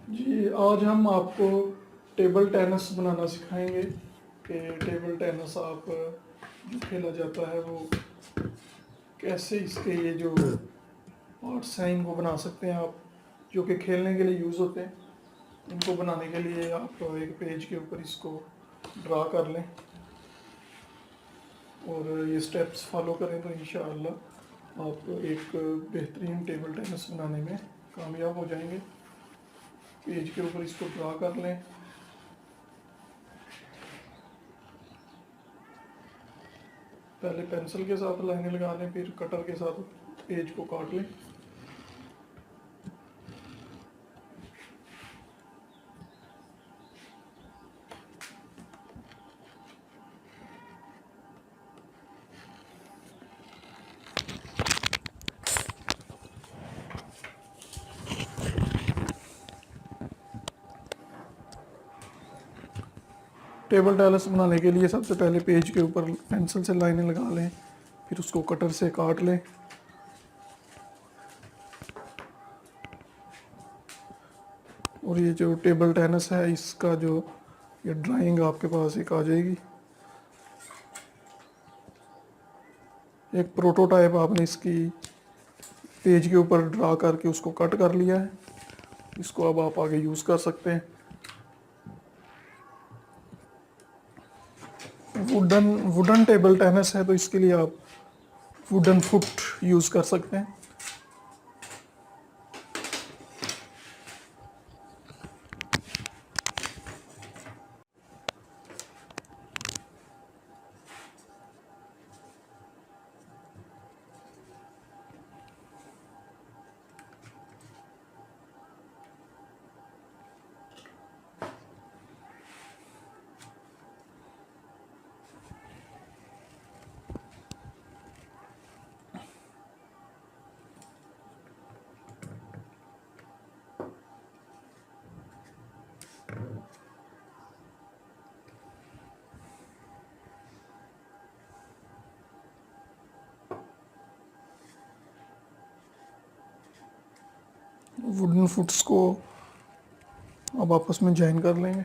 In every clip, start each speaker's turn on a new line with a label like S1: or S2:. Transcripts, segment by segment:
S1: जी, आज हम आपको टेबल टेनिस बनाना सिखाएंगे कि टेबल टेनिस आप जो खेला जाता है वो कैसे इसके ये जो पार्ट्स हैं इनको बना सकते हैं आप, जो कि खेलने के लिए यूज़ होते हैं। इनको बनाने के लिए आप एक पेज के ऊपर इसको ड्रा कर लें और ये स्टेप्स फॉलो करें तो इंशाअल्लाह आप एक बेहतरीन टेबल टेनिस बनाने में कामयाब हो जाएंगे। पेज के ऊपर इसको ड्रा कर लें। पहले पेंसिल के साथ लाइनें लगा लें, फिर कटर के साथ पेज को काट लें। टेबल टेनिस बनाने के लिए सबसे पहले पेज के ऊपर पेंसिल से लाइनें लगा लें, फिर उसको कटर से काट लें। और ये जो टेबल टेनिस है इसका जो ये ड्राइंग आपके पास एक आ जाएगी। एक प्रोटोटाइप आपने इसकी पेज के ऊपर ड्रा करके उसको कट कर लिया है। इसको अब आप आगे यूज़ कर सकते हैं। वुडन वुडन टेबल टेनिस है तो इसके लिए आप वुडन फुट यूज़ कर सकते हैं। वुडन फुट्स को अब आपस में जॉइन कर लेंगे।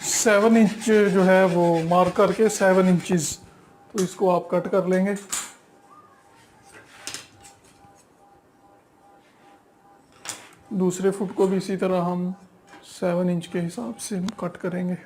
S1: सेवन इंच जो है वो मार्क करके 7 इंचज़ तो इसको आप कट कर लेंगे। दूसरे फुट को भी इसी तरह हम 7 इंच के हिसाब से कट करेंगे।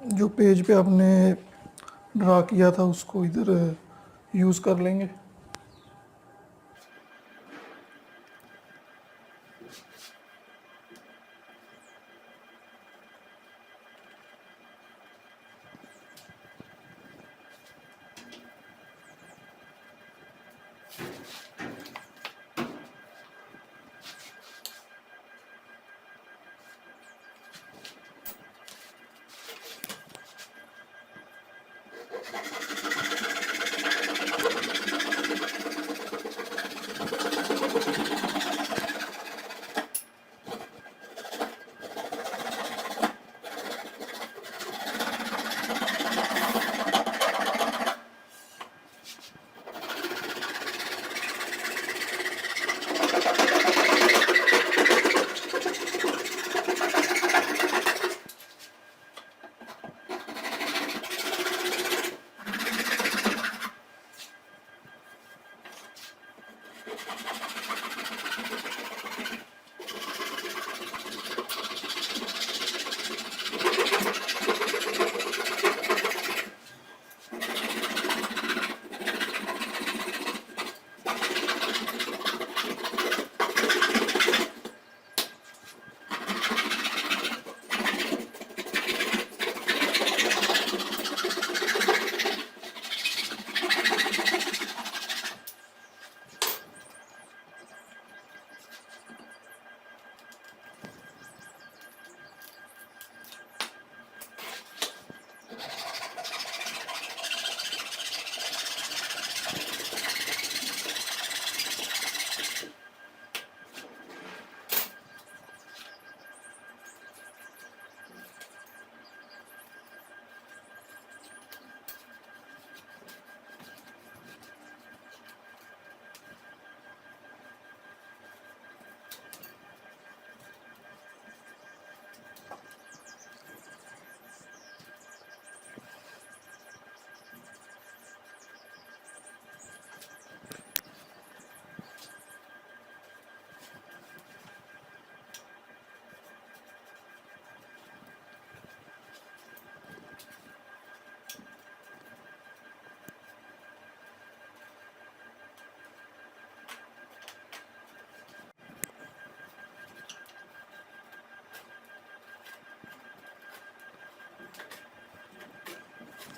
S1: जो पेज पे आपने ड्रा किया था उसको इधर यूज़ कर लेंगे।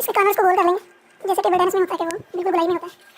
S2: इसके कॉर्नर्स को गोल कर लेंगे जैसे टेबल टेनिस में होता है कि वो बिल्कुल गोलाई में होता है।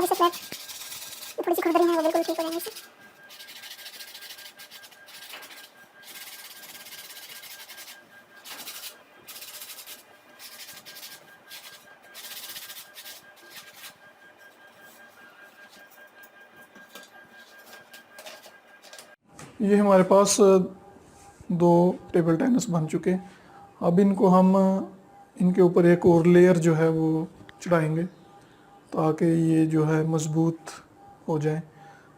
S2: अब इससे फ्लैट ये थोड़ी सी खुरदरी है वो बिल्कुल ठीक हो जाएंगे इससे।
S1: ये हमारे पास दो टेबल टेनिस बन चुके हैं। अब इनको हम इनके ऊपर एक और लेयर जो है वो चढ़ाएंगे ताकि ये जो है मज़बूत हो जाए।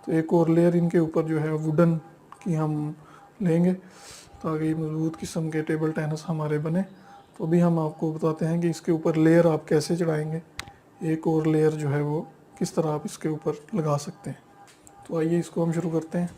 S1: तो एक और लेयर इनके ऊपर जो है वुडन की हम लेंगे ताकि मज़बूत किस्म के टेबल टेनिस हमारे बने। तो अभी हम आपको बताते हैं कि इसके ऊपर लेयर आप कैसे चढ़ाएंगे, एक और लेयर जो है वो किस तरह आप इसके ऊपर लगा सकते हैं। तो आइए इसको हम शुरू करते हैं।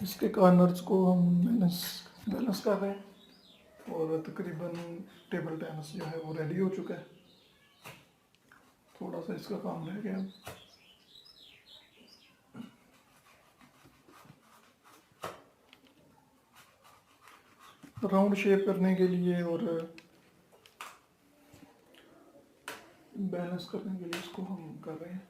S1: इसके कॉर्नर्स को हम बैलेंस कर रहे हैं और तकरीबन टेबल टेनिस जो है वो रेडी हो चुका है। थोड़ा सा इसका काम रह गया। राउंड शेप करने के लिए और बैलेंस करने के लिए इसको हम कर रहे हैं।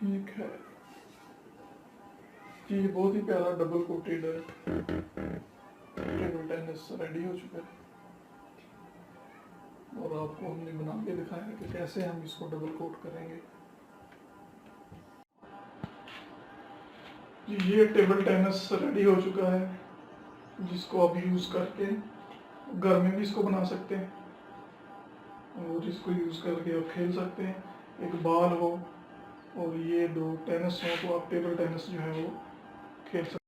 S1: ठीक है जी, बहुत ही प्यारा double coated table tennis ready हो चुका है और आपको हमने बना के दिखाया है कि कैसे हम इसको डबल कोट करेंगे। जी, ये टेबल टेनिस रेडी हो चुका है जिसको आप यूज़ करके घर में भी इसको बना सकते हैं और इसको यूज़ करके आप खेल सकते हैं। एक बॉल हो और ये दो टेनिस हो तो आप टेबल टेनिस जो है वो खेल सकते हैं।